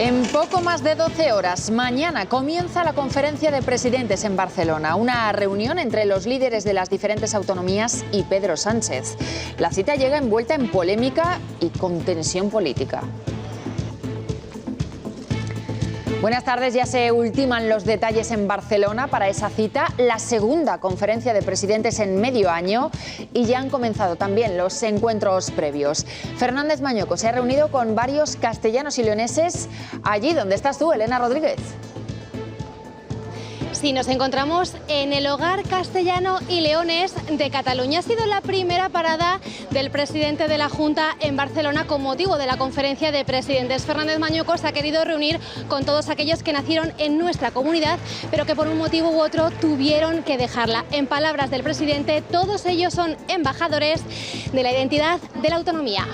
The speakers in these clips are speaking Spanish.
En poco más de 12 horas, mañana comienza la conferencia de presidentes en Barcelona, una reunión entre los líderes de las diferentes autonomías y Pedro Sánchez. La cita llega envuelta en polémica y con tensión política. Buenas tardes, ya se ultiman los detalles en Barcelona para esa cita, la segunda conferencia de presidentes en medio año, y ya han comenzado también los encuentros previos. Fernández Mañueco se ha reunido con varios castellanos y leoneses allí donde estás tú, Elena Rodríguez. Sí, nos encontramos en el Hogar Castellano y Leones de Cataluña. Ha sido la primera parada del presidente de la Junta en Barcelona con motivo de la conferencia de presidentes. Fernández Mañueco se ha querido reunir con todos aquellos que nacieron en nuestra comunidad, pero que por un motivo u otro tuvieron que dejarla. En palabras del presidente, todos ellos son embajadores de la identidad de la autonomía.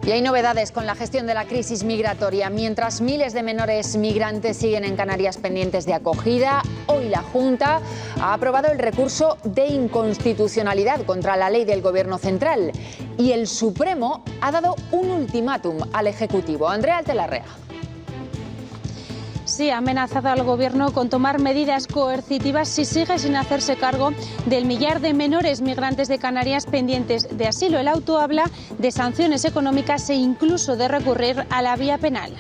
Y hay novedades con la gestión de la crisis migratoria. Mientras miles de menores migrantes siguen en Canarias pendientes de acogida, hoy la Junta ha aprobado el recurso de inconstitucionalidad contra la ley del Gobierno central. Y el Supremo ha dado un ultimátum al Ejecutivo. Andrea Altelarrea. Sí, ha amenazado al Gobierno con tomar medidas coercitivas si sigue sin hacerse cargo del millar de menores migrantes de Canarias pendientes de asilo. El auto habla de sanciones económicas e incluso de recurrir a la vía penal.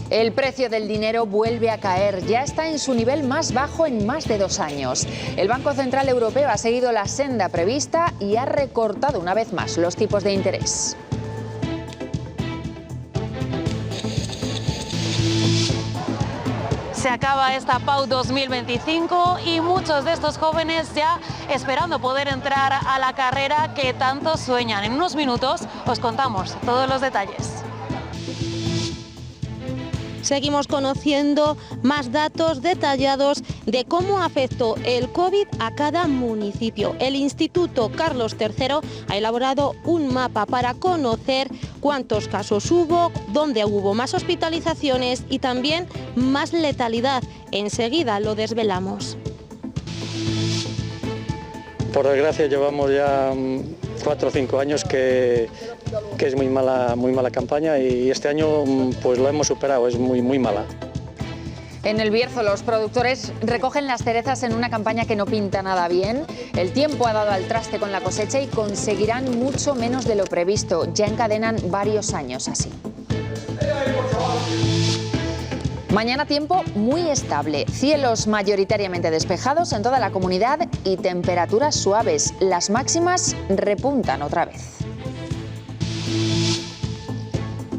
El precio del dinero vuelve a caer, ya está en su nivel más bajo en más de 2 años. El Banco Central Europeo ha seguido la senda prevista y ha recortado una vez más los tipos de interés. Se acaba esta PAU 2025 y muchos de estos jóvenes ya esperando poder entrar a la carrera que tanto sueñan. En unos minutos os contamos todos los detalles. Seguimos conociendo más datos detallados de cómo afectó el COVID a cada municipio. El Instituto Carlos III ha elaborado un mapa para conocer cuántos casos hubo, dónde hubo más hospitalizaciones y también más letalidad. Enseguida lo desvelamos. Por desgracia llevamos ya 4 o 5 años que es muy mala campaña, y este año pues lo hemos superado, es muy mala. En el Bierzo los productores recogen las cerezas en una campaña que no pinta nada bien. El tiempo ha dado al traste con la cosecha y conseguirán mucho menos de lo previsto. Ya encadenan varios años así. Mañana tiempo muy estable, cielos mayoritariamente despejados en toda la comunidad y temperaturas suaves. Las máximas repuntan otra vez.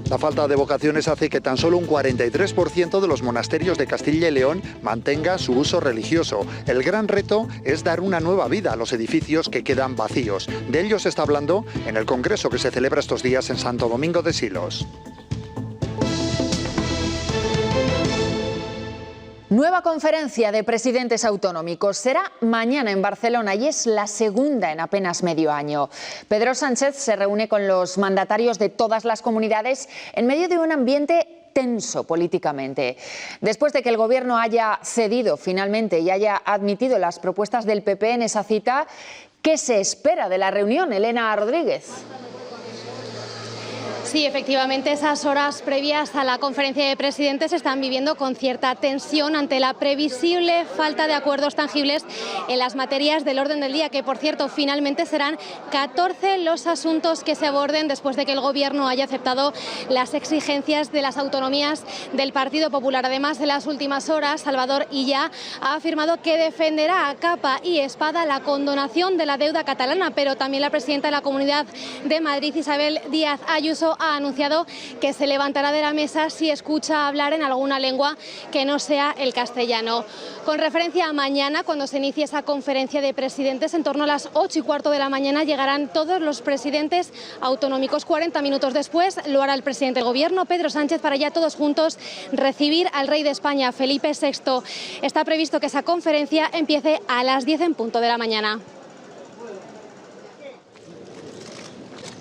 La falta de vocaciones hace que tan solo un 43% de los monasterios de Castilla y León mantenga su uso religioso. El gran reto es dar una nueva vida a los edificios que quedan vacíos. De ello se está hablando en el congreso que se celebra estos días en Santo Domingo de Silos. Nueva conferencia de presidentes autonómicos. Será mañana en Barcelona y es la segunda en apenas medio año. Pedro Sánchez se reúne con los mandatarios de todas las comunidades en medio de un ambiente tenso políticamente. Después de que el Gobierno haya cedido finalmente y haya admitido las propuestas del PP en esa cita, ¿qué se espera de la reunión, Elena Rodríguez? Sí, efectivamente, esas horas previas a la conferencia de presidentes se están viviendo con cierta tensión ante la previsible falta de acuerdos tangibles en las materias del orden del día, que por cierto finalmente serán 14 los asuntos que se aborden después de que el Gobierno haya aceptado las exigencias de las autonomías del Partido Popular. Además, en las últimas horas, Salvador Illa ha afirmado que defenderá a capa y espada la condonación de la deuda catalana, pero también la presidenta de la Comunidad de Madrid, Isabel Díaz Ayuso, ha anunciado que se levantará de la mesa si escucha hablar en alguna lengua que no sea el castellano. Con referencia a mañana, cuando se inicie esa conferencia de presidentes, en torno a las 8:15 de la mañana llegarán todos los presidentes autonómicos. 40 minutos después lo hará el presidente del Gobierno, Pedro Sánchez, para ya todos juntos recibir al rey de España, Felipe VI. Está previsto que esa conferencia empiece a las 10 en punto de la mañana.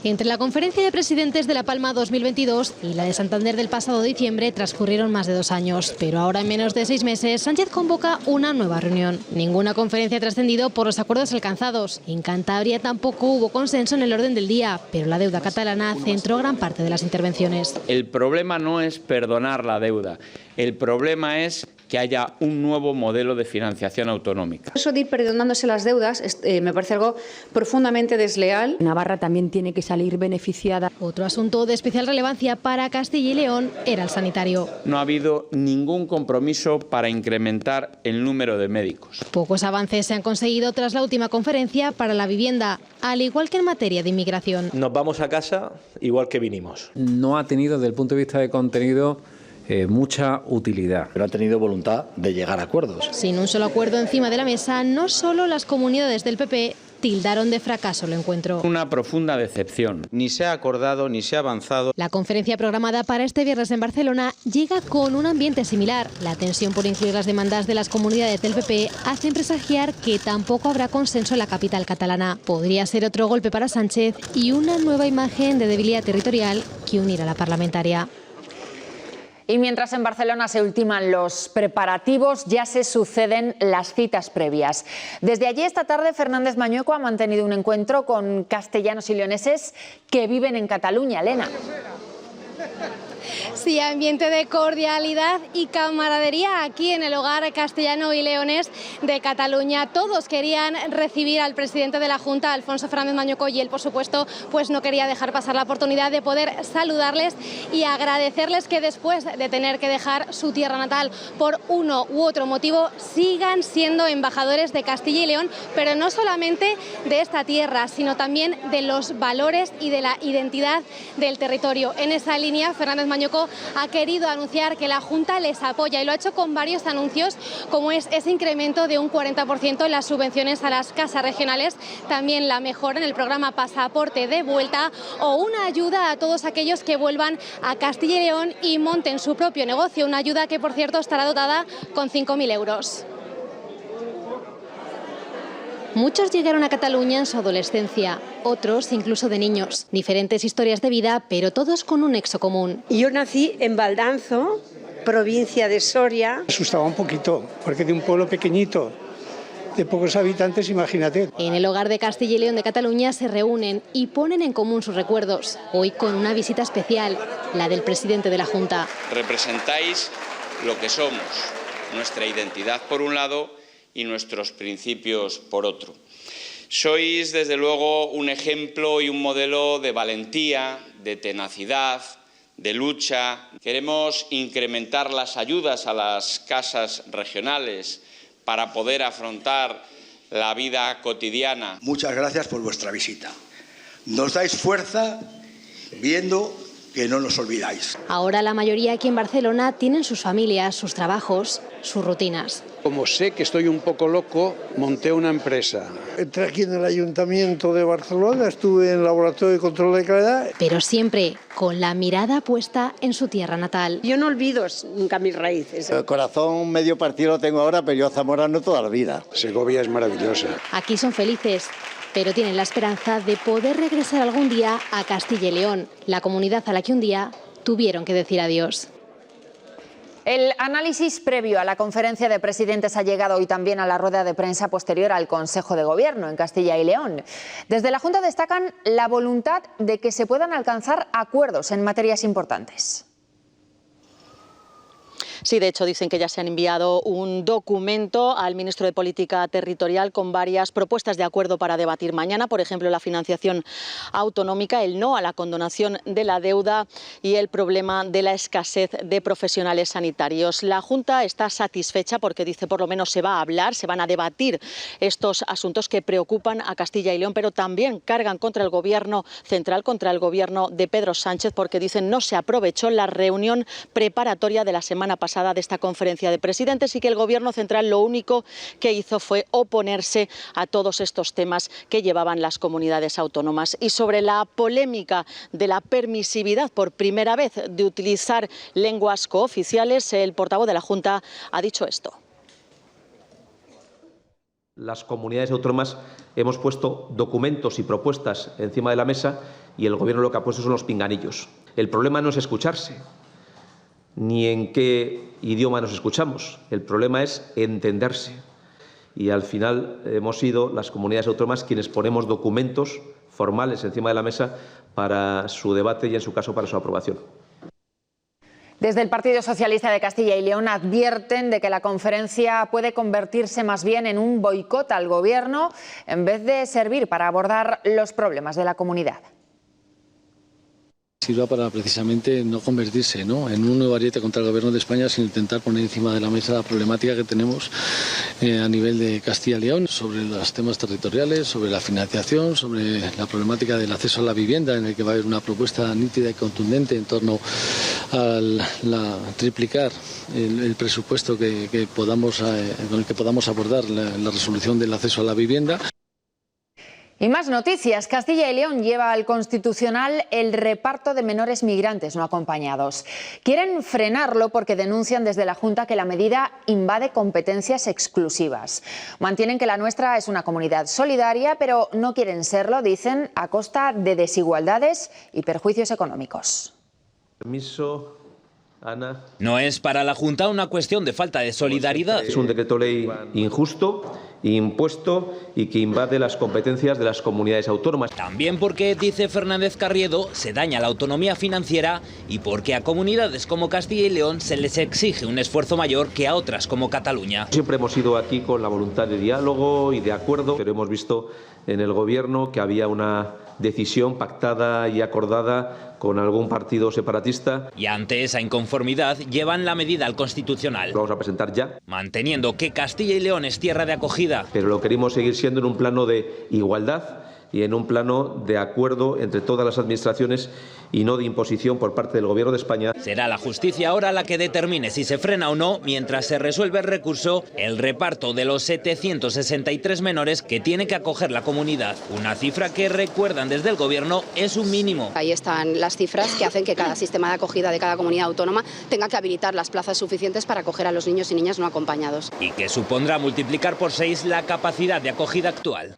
Entre la conferencia de presidentes de La Palma 2022 y la de Santander del pasado diciembre transcurrieron más de 2 años, pero ahora en menos de 6 meses Sánchez convoca una nueva reunión. Ninguna conferencia ha trascendido por los acuerdos alcanzados. En Cantabria tampoco hubo consenso en el orden del día, pero la deuda catalana centró gran parte de las intervenciones. El problema no es perdonar la deuda, el problema es que haya un nuevo modelo de financiación autonómica. Eso de ir perdonándose las deudas me parece algo profundamente desleal. Navarra también tiene que salir beneficiada. Otro asunto de especial relevancia para Castilla y León era el sanitario. No ha habido ningún compromiso para incrementar el número de médicos. Pocos avances se han conseguido tras la última conferencia para la vivienda, al igual que en materia de inmigración. Nos vamos a casa igual que vinimos. No ha tenido, desde el punto de vista de contenido, mucha utilidad. Pero ha tenido voluntad de llegar a acuerdos. Sin un solo acuerdo encima de la mesa, no solo las comunidades del PP tildaron de fracaso el encuentro. Una profunda decepción. Ni se ha acordado ni se ha avanzado. La conferencia programada para este viernes en Barcelona llega con un ambiente similar. La tensión por incluir las demandas de las comunidades del PP hace presagiar que tampoco habrá consenso en la capital catalana. Podría ser otro golpe para Sánchez y una nueva imagen de debilidad territorial que unirá a la parlamentaria. Y mientras en Barcelona se ultiman los preparativos, ya se suceden las citas previas. Desde allí esta tarde Fernández Mañueco ha mantenido un encuentro con castellanos y leoneses que viven en Cataluña. Elena. Sí, ambiente de cordialidad y camaradería aquí en el hogar castellano y leonés de Cataluña. Todos querían recibir al presidente de la Junta, Alfonso Fernández Mañueco, y él, por supuesto, pues no quería dejar pasar la oportunidad de poder saludarles y agradecerles que después de tener que dejar su tierra natal por uno u otro motivo, sigan siendo embajadores de Castilla y León, pero no solamente de esta tierra, sino también de los valores y de la identidad del territorio. En esa línea, Fernández Mañueco ha querido anunciar que la Junta les apoya y lo ha hecho con varios anuncios, como es ese incremento de un 40% en las subvenciones a las casas regionales, también la mejora en el programa Pasaporte de Vuelta o una ayuda a todos aquellos que vuelvan a Castilla y León y monten su propio negocio, una ayuda que, por cierto, estará dotada con 5.000 euros. Muchos llegaron a Cataluña en su adolescencia, otros incluso de niños. Diferentes historias de vida, pero todos con un nexo común. Yo nací en Baldanzo, provincia de Soria. Me asustaba un poquito, porque de un pueblo pequeñito, de pocos habitantes, imagínate. En el hogar de Castilla y León de Cataluña se reúnen y ponen en común sus recuerdos. Hoy con una visita especial, la del presidente de la Junta. Representáis lo que somos, nuestra identidad por un lado y nuestros principios por otro. Sois, desde luego, un ejemplo y un modelo de valentía, de tenacidad, de lucha. Queremos incrementar las ayudas a las casas regionales para poder afrontar la vida cotidiana. Muchas gracias por vuestra visita. Nos dais fuerza viendo que no nos olvidáis. Ahora la mayoría aquí en Barcelona tienen sus familias, sus trabajos, sus rutinas. Como sé que estoy un poco loco, monté una empresa. Entré aquí en el Ayuntamiento de Barcelona, estuve en el Laboratorio de Control de Calidad. Pero siempre con la mirada puesta en su tierra natal. Yo no olvido nunca mis raíces. El corazón medio partido lo tengo ahora, pero yo zamorano toda la vida. Segovia es maravillosa. Aquí son felices, pero tienen la esperanza de poder regresar algún día a Castilla y León, la comunidad a la que un día tuvieron que decir adiós. El análisis previo a la conferencia de presidentes ha llegado hoy también a la rueda de prensa posterior al Consejo de Gobierno en Castilla y León. Desde la Junta destacan la voluntad de que se puedan alcanzar acuerdos en materias importantes. Sí, de hecho dicen que ya se han enviado un documento al ministro de Política Territorial con varias propuestas de acuerdo para debatir mañana, por ejemplo, la financiación autonómica, el no a la condonación de la deuda y el problema de la escasez de profesionales sanitarios. La Junta está satisfecha porque dice por lo menos se va a hablar, se van a debatir estos asuntos que preocupan a Castilla y León, pero también cargan contra el Gobierno central, contra el Gobierno de Pedro Sánchez, porque dicen no se aprovechó la reunión preparatoria de la semana pasada de esta conferencia de presidentes y que el Gobierno central lo único que hizo fue oponerse a todos estos temas que llevaban las comunidades autónomas. Y sobre la polémica de la permisividad por primera vez de utilizar lenguas cooficiales, el portavoz de la Junta ha dicho esto. Las comunidades autónomas hemos puesto documentos y propuestas encima de la mesa y el Gobierno lo que ha puesto son los pinganillos. El problema no es escucharse, ni en qué idioma nos escuchamos. El problema es entenderse. Y al final hemos sido las comunidades autónomas quienes ponemos documentos formales encima de la mesa para su debate y, en su caso, para su aprobación. Desde el Partido Socialista de Castilla y León advierten de que la conferencia puede convertirse más bien en un boicot al Gobierno en vez de servir para abordar los problemas de la comunidad. Sirva para precisamente no convertirse, en un nuevo ariete contra el Gobierno de España, sino intentar poner encima de la mesa la problemática que tenemos a nivel de Castilla y León sobre los temas territoriales, sobre la financiación, sobre la problemática del acceso a la vivienda, en el que va a haber una propuesta nítida y contundente en torno a triplicar el presupuesto con el que podamos abordar la resolución del acceso a la vivienda. Y más noticias. Castilla y León lleva al Constitucional el reparto de menores migrantes no acompañados. Quieren frenarlo porque denuncian desde la Junta que la medida invade competencias exclusivas. Mantienen que la nuestra es una comunidad solidaria, pero no quieren serlo, dicen, a costa de desigualdades y perjuicios económicos. Permiso. Ana. No es para la Junta una cuestión de falta de solidaridad. Es un decreto ley injusto, impuesto y que invade las competencias de las comunidades autónomas. También porque, dice Fernández Carriedo, se daña la autonomía financiera y porque a comunidades como Castilla y León se les exige un esfuerzo mayor que a otras como Cataluña. Siempre hemos ido aquí con la voluntad de diálogo y de acuerdo, pero hemos visto en el Gobierno que había una decisión pactada y acordada con algún partido separatista. Y ante esa inconformidad llevan la medida al Constitucional. Lo vamos a presentar ya. Manteniendo que Castilla y León es tierra de acogida. Pero lo queremos seguir siendo en un plano de igualdad y en un plano de acuerdo entre todas las administraciones y no de imposición por parte del Gobierno de España. Será la justicia ahora la que determine si se frena o no, mientras se resuelve el recurso, el reparto de los 763 menores que tiene que acoger la comunidad. Una cifra que, recuerdan desde el Gobierno, es un mínimo. Ahí están las cifras que hacen que cada sistema de acogida de cada comunidad autónoma tenga que habilitar las plazas suficientes para acoger a los niños y niñas no acompañados. Y que supondrá multiplicar por 6 la capacidad de acogida actual.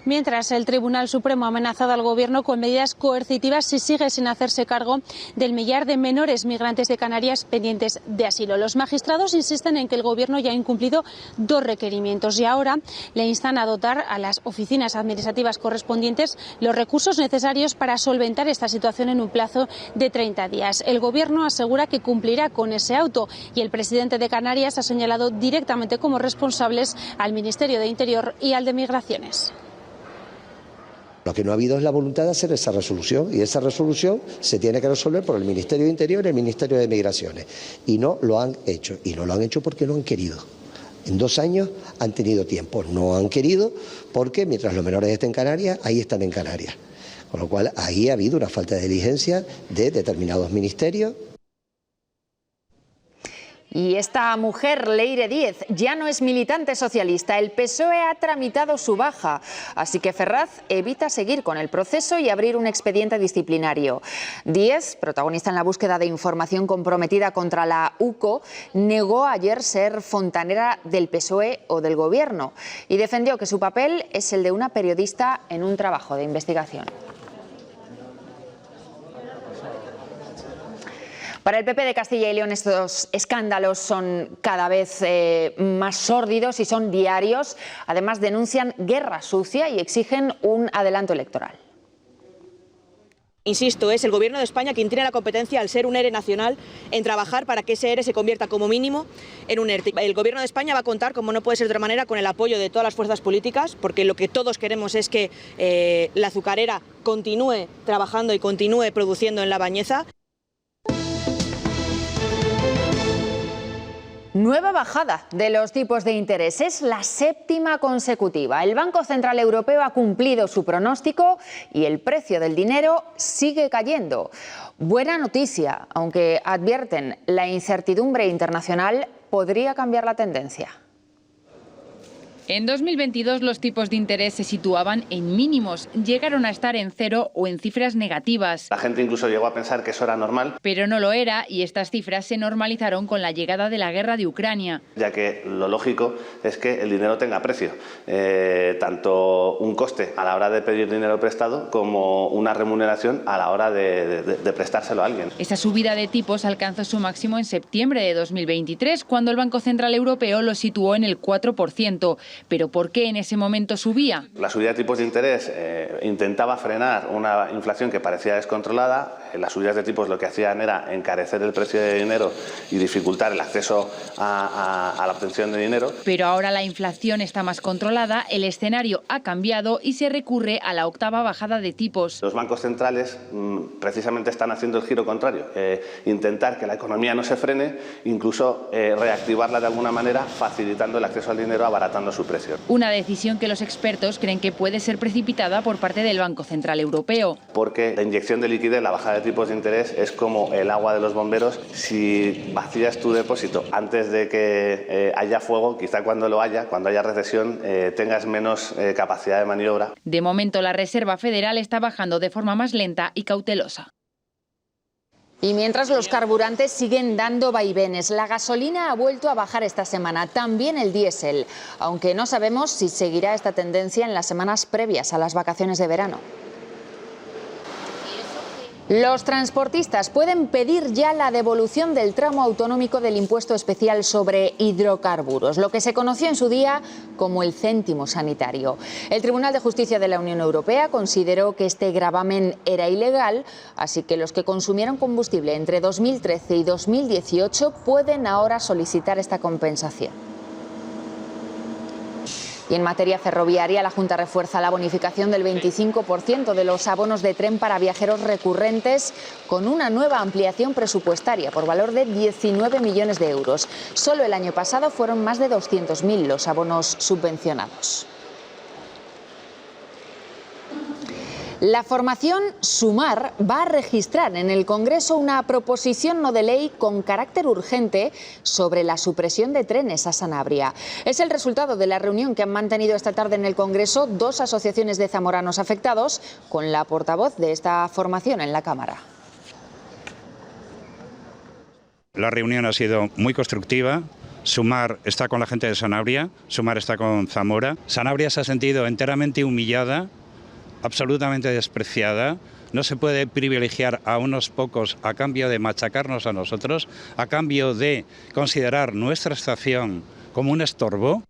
Mientras, el Tribunal Supremo ha amenazado al Gobierno con medidas coercitivas si sigue sin hacerse cargo del millar de menores migrantes de Canarias pendientes de asilo. Los magistrados insisten en que el Gobierno ya ha incumplido 2 requerimientos y ahora le instan a dotar a las oficinas administrativas correspondientes los recursos necesarios para solventar esta situación en un plazo de 30 días. El Gobierno asegura que cumplirá con ese auto y el presidente de Canarias ha señalado directamente como responsables al Ministerio de Interior y al de Migraciones. Lo que no ha habido es la voluntad de hacer esa resolución y esa resolución se tiene que resolver por el Ministerio de Interior y el Ministerio de Migraciones. Y no lo han hecho. Y no lo han hecho porque no han querido. En 2 años han tenido tiempo. No han querido porque mientras los menores estén en Canarias, ahí están en Canarias. Con lo cual ahí ha habido una falta de diligencia de determinados ministerios. Y esta mujer, Leire Díez, ya no es militante socialista. El PSOE ha tramitado su baja, así que Ferraz evita seguir con el proceso y abrir un expediente disciplinario. Díez, protagonista en la búsqueda de información comprometida contra la UCO, negó ayer ser fontanera del PSOE o del Gobierno y defendió que su papel es el de una periodista en un trabajo de investigación. Para el PP de Castilla y León estos escándalos son cada vez más sórdidos y son diarios. Además denuncian guerra sucia y exigen un adelanto electoral. Insisto, es el Gobierno de España quien tiene la competencia, al ser un ERE nacional, en trabajar para que ese ERE se convierta como mínimo en un ERTE. El Gobierno de España va a contar, como no puede ser de otra manera, con el apoyo de todas las fuerzas políticas, porque lo que todos queremos es que la azucarera continúe trabajando y continúe produciendo en La Bañeza. Nueva bajada de los tipos de interés, es la 7ª consecutiva. El Banco Central Europeo ha cumplido su pronóstico y el precio del dinero sigue cayendo. Buena noticia, aunque advierten, la incertidumbre internacional podría cambiar la tendencia. En 2022 los tipos de interés se situaban en mínimos, llegaron a estar en cero o en cifras negativas. La gente incluso llegó a pensar que eso era normal. Pero no lo era y estas cifras se normalizaron con la llegada de la guerra de Ucrania. Ya que lo lógico es que el dinero tenga precio, tanto un coste a la hora de pedir dinero prestado como una remuneración a la hora de prestárselo a alguien. Esa subida de tipos alcanzó su máximo en septiembre de 2023, cuando el Banco Central Europeo lo situó en el 4%. ¿Pero por qué en ese momento subía? La subida de tipos de interés intentaba frenar una inflación que parecía descontrolada. Las subidas de tipos lo que hacían era encarecer el precio de dinero y dificultar el acceso a la obtención de dinero. Pero ahora la inflación está más controlada, el escenario ha cambiado y se recurre a la octava bajada de tipos. Los bancos centrales precisamente están haciendo el giro contrario, intentar que la economía no se frene, incluso reactivarla de alguna manera, facilitando el acceso al dinero, abaratando su precio. Una decisión que los expertos creen que puede ser precipitada por parte del Banco Central Europeo. Porque la inyección de liquidez, la bajada de tipos de interés, es como el agua de los bomberos. Si vacías tu depósito antes de que haya fuego, quizá cuando haya recesión, tengas menos capacidad de maniobra. De momento la Reserva Federal está bajando de forma más lenta y cautelosa. Y mientras los carburantes siguen dando vaivenes, la gasolina ha vuelto a bajar esta semana, también el diésel, aunque no sabemos si seguirá esta tendencia en las semanas previas a las vacaciones de verano. Los transportistas pueden pedir ya la devolución del tramo autonómico del impuesto especial sobre hidrocarburos, lo que se conoció en su día como el céntimo sanitario. El Tribunal de Justicia de la Unión Europea consideró que este gravamen era ilegal, así que los que consumieron combustible entre 2013 y 2018 pueden ahora solicitar esta compensación. Y en materia ferroviaria, la Junta refuerza la bonificación del 25% de los abonos de tren para viajeros recurrentes con una nueva ampliación presupuestaria por valor de 19 millones de euros. Solo el año pasado fueron más de 200.000 los abonos subvencionados. La formación Sumar va a registrar en el Congreso una proposición no de ley con carácter urgente sobre la supresión de trenes a Sanabria. Es el resultado de la reunión que han mantenido esta tarde en el Congreso dos asociaciones de zamoranos afectados, con la portavoz de esta formación en la Cámara. La reunión ha sido muy constructiva. Sumar está con la gente de Sanabria, Sumar está con Zamora. Sanabria se ha sentido enteramente humillada, absolutamente despreciada. No se puede privilegiar a unos pocos a cambio de machacarnos a nosotros, a cambio de considerar nuestra estación como un estorbo.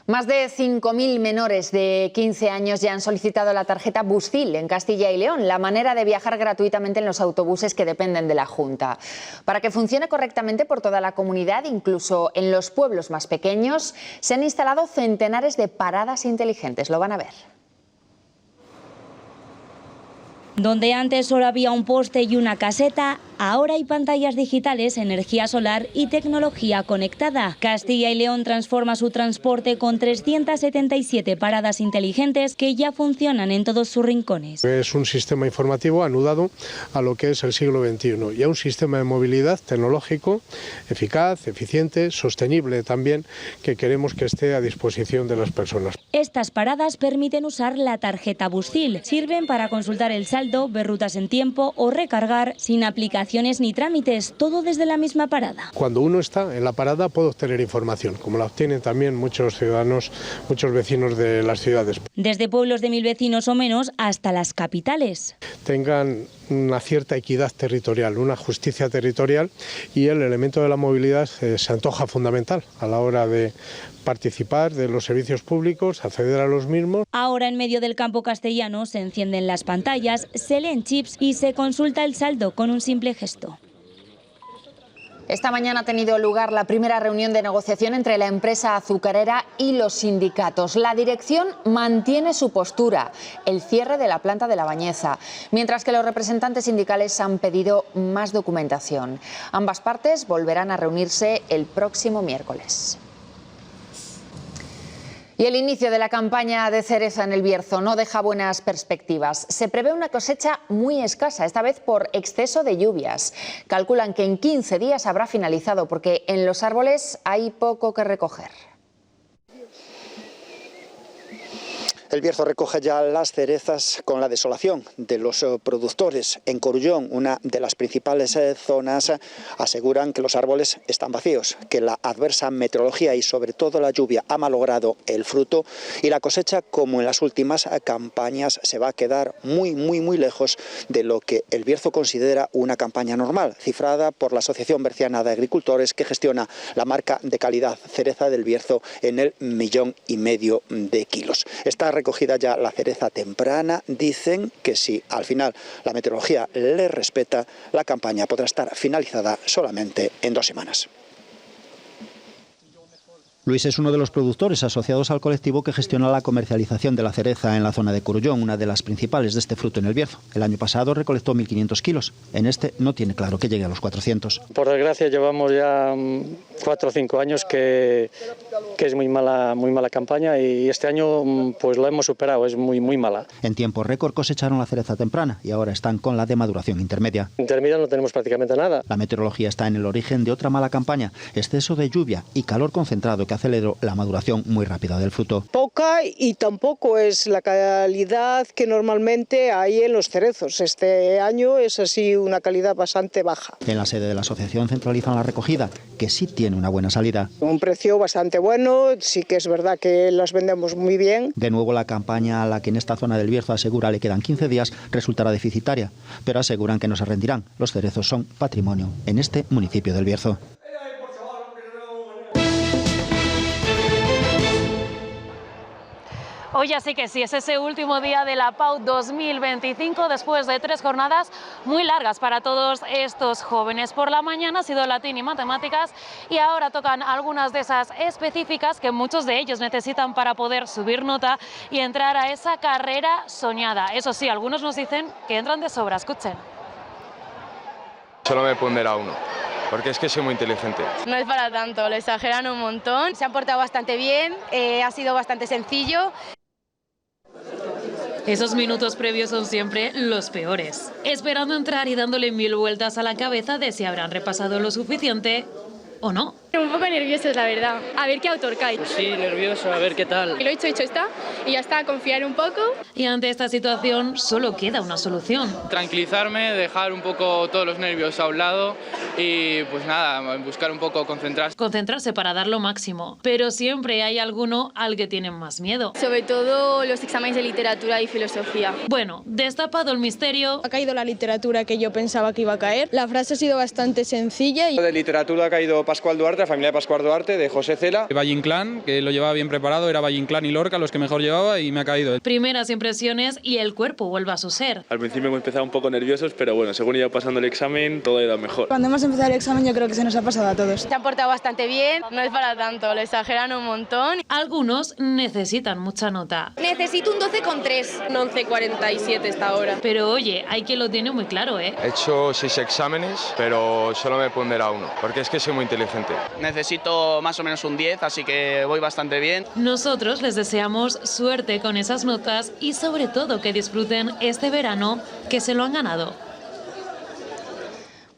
Más de 5.000 menores de 15 años ya han solicitado la tarjeta Busfil en Castilla y León, la manera de viajar gratuitamente en los autobuses que dependen de la Junta. Para que funcione correctamente por toda la comunidad, incluso en los pueblos más pequeños, se han instalado centenares de paradas inteligentes. Lo van a ver. Donde antes solo había un poste y una caseta, ahora hay pantallas digitales, energía solar y tecnología conectada. Castilla y León transforma su transporte con 377 paradas inteligentes que ya funcionan en todos sus rincones. Es un sistema informativo anudado a lo que es el siglo XXI y a un sistema de movilidad tecnológico eficaz, eficiente, sostenible también, que queremos que esté a disposición de las personas. Estas paradas permiten usar la tarjeta Busfil. Sirven para consultar el saldo, ver rutas en tiempo o recargar sin aplicaciones ni trámites, todo desde la misma parada. Cuando uno está en la parada puede obtener información, como la obtienen también muchos ciudadanos, muchos vecinos de las ciudades. Desde pueblos de 1.000 vecinos o menos hasta las capitales. Tengan una cierta equidad territorial, una justicia territorial, y el elemento de la movilidad se antoja fundamental a la hora de participar de los servicios públicos, acceder a los mismos. Ahora en medio del campo castellano se encienden las pantallas, se leen chips y se consulta el saldo con un simple gesto. Esta mañana ha tenido lugar la primera reunión de negociación entre la empresa azucarera y los sindicatos. La dirección mantiene su postura, el cierre de la planta de La Bañeza, mientras que los representantes sindicales han pedido más documentación. Ambas partes volverán a reunirse el próximo miércoles. Y el inicio de la campaña de cereza en el Bierzo no deja buenas perspectivas. Se prevé una cosecha muy escasa, esta vez por exceso de lluvias. Calculan que en 15 días habrá finalizado porque en los árboles hay poco que recoger. El Bierzo recoge ya las cerezas con la desolación de los productores. En Corullón, una de las principales zonas, aseguran que los árboles están vacíos, que la adversa meteorología y sobre todo la lluvia ha malogrado el fruto y la cosecha, como en las últimas campañas, se va a quedar muy lejos de lo que el Bierzo considera una campaña normal, cifrada por la Asociación Berciana de Agricultores, que gestiona la marca de calidad cereza del Bierzo en el 1,5 millones de kilos. Está recogida ya la cereza temprana. Dicen que si al final la meteorología le respeta, la campaña podrá estar finalizada solamente en 2 semanas. Luis es uno de los productores asociados al colectivo que gestiona la comercialización de la cereza en la zona de Corullón, una de las principales de este fruto en el Bierzo. El año pasado recolectó 1.500 kilos. En este no tiene claro que llegue a los 400. Por desgracia llevamos ya 4 o 5 años que es muy mala campaña, y este año pues lo hemos superado, es muy mala. En tiempo récord cosecharon la cereza temprana y ahora están con la de maduración intermedia. Intermedia no tenemos prácticamente nada. La meteorología está en el origen de otra mala campaña, exceso de lluvia y calor concentrado que aceleró la maduración muy rápida del fruto. Poca, y tampoco es la calidad que normalmente hay en los cerezos. Este año es así una calidad bastante baja. En la sede de la asociación centralizan la recogida, que sí tiene una buena salida. Un precio bastante bueno, sí que es verdad que las vendemos muy bien. De nuevo, la campaña a la que en esta zona del Bierzo asegura le quedan 15 días resultará deficitaria, pero aseguran que no se rendirán. Los cerezos son patrimonio en este municipio del Bierzo. Hoy así que sí, es ese último día de la PAU 2025, después de 3 jornadas muy largas para todos estos jóvenes. Por la mañana ha sido latín y matemáticas, y ahora tocan algunas de esas específicas que muchos de ellos necesitan para poder subir nota y entrar a esa carrera soñada. Eso sí, algunos nos dicen que entran de sobra. Escuchen. Solo me pondrá 1. Porque es que soy muy inteligente. No es para tanto, lo exageran un montón. Se han portado bastante bien, ha sido bastante sencillo. Esos minutos previos son siempre los peores, esperando entrar y dándole 1000 vueltas a la cabeza de si habrán repasado lo suficiente o no. Un poco nerviosos, la verdad. A ver qué autor cae. Sí, nervioso, a ver qué tal. Y lo hecho está, y ya está, confiar un poco. Y ante esta situación solo queda una solución. Tranquilizarme, dejar un poco todos los nervios a un lado y pues nada, buscar un poco concentrarse. Concentrarse para dar lo máximo, pero siempre hay alguno al que tienen más miedo. Sobre todo los exámenes de literatura y filosofía. Bueno, destapado el misterio. Ha caído la literatura que yo pensaba que iba a caer. La frase ha sido bastante sencilla. De literatura ha caído Pascual Duarte, la familia de Pascual Duarte, de José Cela. Valle Inclán, que lo llevaba bien preparado, era Valle Inclán y Lorca los que mejor llevaba, y me ha caído. Primeras impresiones y el cuerpo vuelve a su ser. Al principio hemos empezado un poco nerviosos, pero bueno, según iba pasando el examen, todo ha ido mejor. Cuando hemos empezado el examen yo creo que se nos ha pasado a todos. Se han portado bastante bien, no es para tanto, lo exageran un montón. Algunos necesitan mucha nota. Necesito un 12,3, un 11,47 esta hora. Pero oye, hay quien lo tiene muy claro, ¿eh? He hecho 6 exámenes, pero solo me pondrá 1, porque es que soy muy inteligente. Necesito más o menos un 10, así que voy bastante bien. Nosotros les deseamos suerte con esas notas y sobre todo que disfruten este verano que se lo han ganado.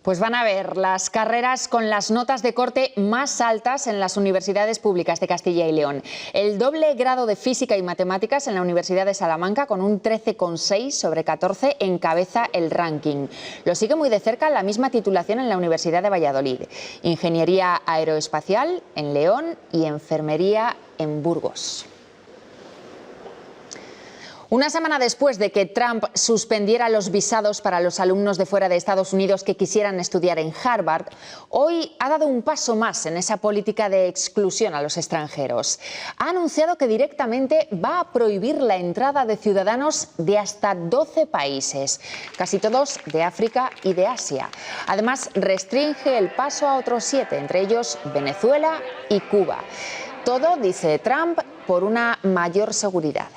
Pues van a ver las carreras con las notas de corte más altas en las universidades públicas de Castilla y León. El doble grado de Física y Matemáticas en la Universidad de Salamanca, con un 13,6 sobre 14, encabeza el ranking. Lo sigue muy de cerca la misma titulación en la Universidad de Valladolid. Ingeniería Aeroespacial en León y Enfermería en Burgos. Una semana después de que Trump suspendiera los visados para los alumnos de fuera de Estados Unidos que quisieran estudiar en Harvard, hoy ha dado un paso más en esa política de exclusión a los extranjeros. Ha anunciado que directamente va a prohibir la entrada de ciudadanos de hasta 12 países, casi todos de África y de Asia. Además, restringe el paso a otros 7, entre ellos Venezuela y Cuba. Todo, dice Trump, por una mayor seguridad.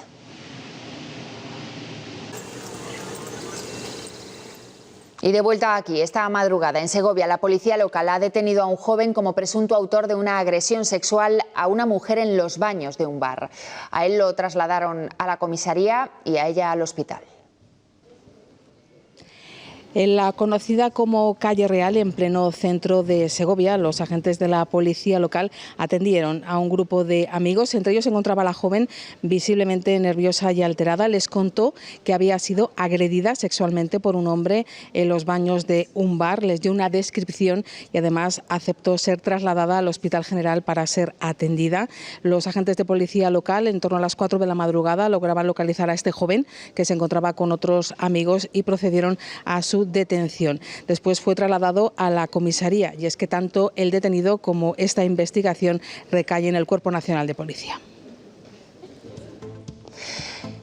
Y de vuelta aquí, esta madrugada en Segovia, la policía local ha detenido a un joven como presunto autor de una agresión sexual a una mujer en los baños de un bar. A él lo trasladaron a la comisaría y a ella al hospital. En la conocida como Calle Real, en pleno centro de Segovia, los agentes de la policía local atendieron a un grupo de amigos. Entre ellos se encontraba la joven visiblemente nerviosa y alterada. Les contó que había sido agredida sexualmente por un hombre en los baños de un bar. Les dio una descripción y además aceptó ser trasladada al Hospital General para ser atendida. Los agentes de policía local, en torno a las 4 de la madrugada, lograban localizar a este joven que se encontraba con otros amigos y procedieron a su detención. Después fue trasladado a la comisaría, y es que tanto el detenido como esta investigación recae en el Cuerpo Nacional de Policía.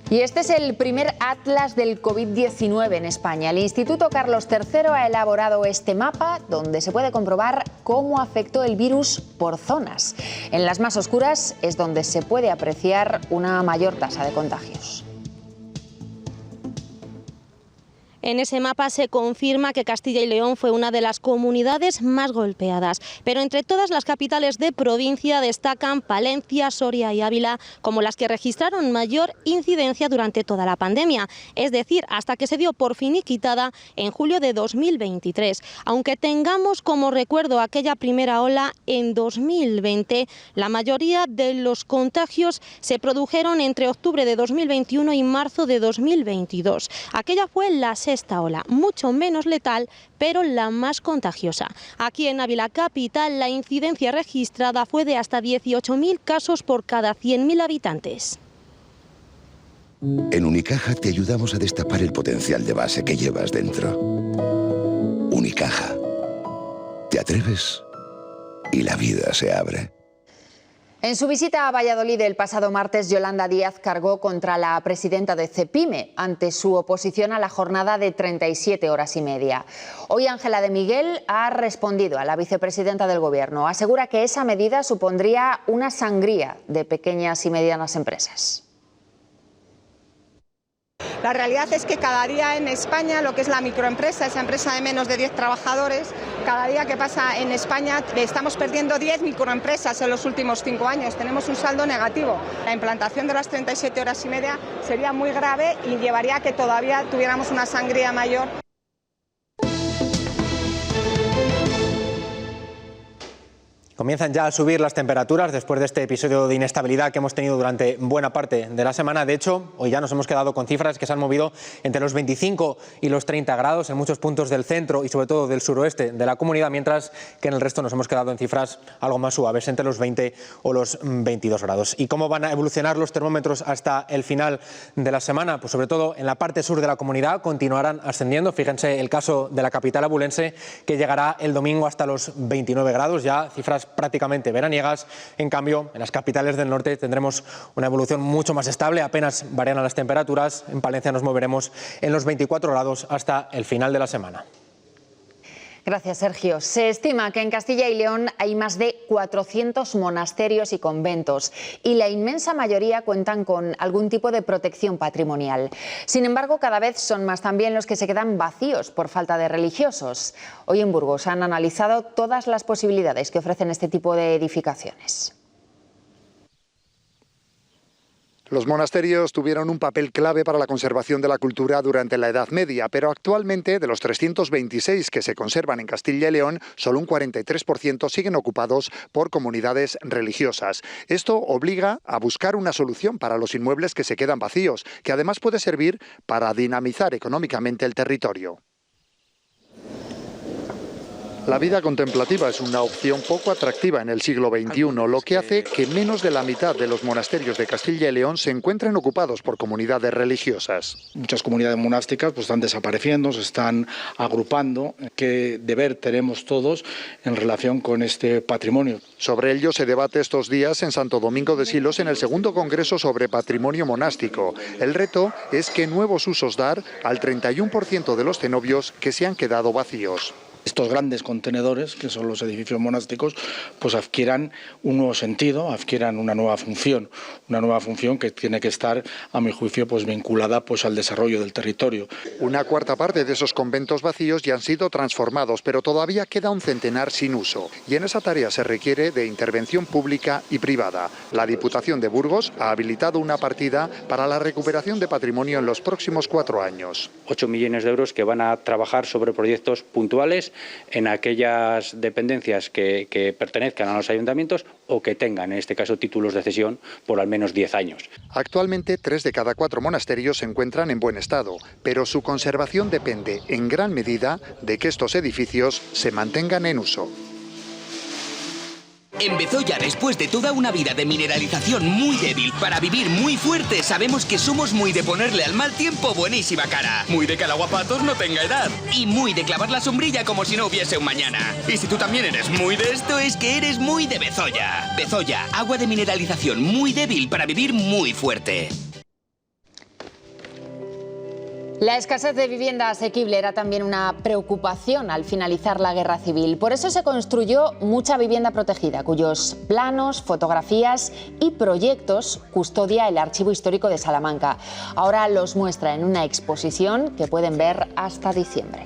Y este es el primer atlas del COVID-19 en España. El Instituto Carlos III ha elaborado este mapa donde se puede comprobar cómo afectó el virus por zonas. En las más oscuras es donde se puede apreciar una mayor tasa de contagios. En ese mapa se confirma que Castilla y León fue una de las comunidades más golpeadas, pero entre todas las capitales de provincia destacan Palencia, Soria y Ávila como las que registraron mayor incidencia durante toda la pandemia, es decir, hasta que se dio por finiquitada en julio de 2023. Aunque tengamos como recuerdo aquella primera ola en 2020, la mayoría de los contagios se produjeron entre octubre de 2021 y marzo de 2022. Aquella fue la sexta ola, mucho menos letal, pero la más contagiosa. Aquí en Ávila capital la incidencia registrada fue de hasta 18.000 casos por cada 100.000 habitantes. En Unicaja te ayudamos a destapar el potencial de base que llevas dentro. Unicaja. Te atreves y la vida se abre. En su visita a Valladolid el pasado martes, Yolanda Díaz cargó contra la presidenta de CEPIME ante su oposición a la jornada de 37 horas y media. Hoy Ángela de Miguel ha respondido a la vicepresidenta del Gobierno. Asegura que esa medida supondría una sangría de pequeñas y medianas empresas. La realidad es que cada día en España, lo que es la microempresa, esa empresa de menos de 10 trabajadores, cada día que pasa en España estamos perdiendo 10 microempresas en los últimos 5 años. Tenemos un saldo negativo. La implantación de las 37 horas y media sería muy grave y llevaría a que todavía tuviéramos una sangría mayor. Comienzan ya a subir las temperaturas después de este episodio de inestabilidad que hemos tenido durante buena parte de la semana. De hecho, hoy ya nos hemos quedado con cifras que se han movido entre los 25 y los 30 grados en muchos puntos del centro y sobre todo del suroeste de la comunidad, mientras que en el resto nos hemos quedado en cifras algo más suaves, entre los 20 o los 22 grados. ¿Y cómo van a evolucionar los termómetros hasta el final de la semana? Pues sobre todo en la parte sur de la comunidad continuarán ascendiendo. Fíjense el caso de la capital abulense, que llegará el domingo hasta los 29 grados, ya cifras prácticamente veraniegas. En cambio, en las capitales del norte tendremos una evolución mucho más estable, apenas variarán las temperaturas. En Palencia nos moveremos en los 24 grados hasta el final de la semana. Gracias, Sergio. Se estima que en Castilla y León hay más de 400 monasterios y conventos y la inmensa mayoría cuentan con algún tipo de protección patrimonial. Sin embargo, cada vez son más también los que se quedan vacíos por falta de religiosos. Hoy en Burgos han analizado todas las posibilidades que ofrecen este tipo de edificaciones. Los monasterios tuvieron un papel clave para la conservación de la cultura durante la Edad Media, pero actualmente, de los 326 que se conservan en Castilla y León, solo un 43% siguen ocupados por comunidades religiosas. Esto obliga a buscar una solución para los inmuebles que se quedan vacíos, que además puede servir para dinamizar económicamente el territorio. La vida contemplativa es una opción poco atractiva en el siglo XXI, lo que hace que menos de la mitad de los monasterios de Castilla y León se encuentren ocupados por comunidades religiosas. Muchas comunidades monásticas pues están desapareciendo, se están agrupando. ¿Qué deber tenemos todos en relación con este patrimonio? Sobre ello se debate estos días en Santo Domingo de Silos en el segundo Congreso sobre Patrimonio Monástico. El reto es qué nuevos usos dar al 31% de los cenobios que se han quedado vacíos. estos grandes contenedores, que son los edificios monásticos, pues adquieran un nuevo sentido, adquieran una nueva función que tiene que estar, a mi juicio, pues vinculada pues al desarrollo del territorio. Una cuarta parte de esos conventos vacíos ya han sido transformados, pero todavía queda un centenar sin uso. Y en esa tarea se requiere de intervención pública y privada. La Diputación de Burgos ha habilitado una partida para la recuperación de patrimonio en los próximos 4 años. 8 millones de euros que van a trabajar sobre proyectos puntuales en aquellas dependencias que pertenezcan a los ayuntamientos o que tengan, en este caso, títulos de cesión por al menos 10 años. Actualmente, 3 de cada 4 monasterios se encuentran en buen estado, pero su conservación depende en gran medida de que estos edificios se mantengan en uso. En Bezoya, después de toda una vida de mineralización muy débil para vivir muy fuerte, sabemos que somos muy de ponerle al mal tiempo buenísima cara. Muy de que el aguapatos no tenga edad. Y muy de clavar la sombrilla como si no hubiese un mañana. Y si tú también eres muy de esto, es que eres muy de Bezoya. Bezoya, agua de mineralización muy débil para vivir muy fuerte. La escasez de vivienda asequible era también una preocupación al finalizar la guerra civil. Por eso se construyó mucha vivienda protegida, cuyos planos, fotografías y proyectos custodia el Archivo Histórico de Salamanca. Ahora los muestra en una exposición que pueden ver hasta diciembre.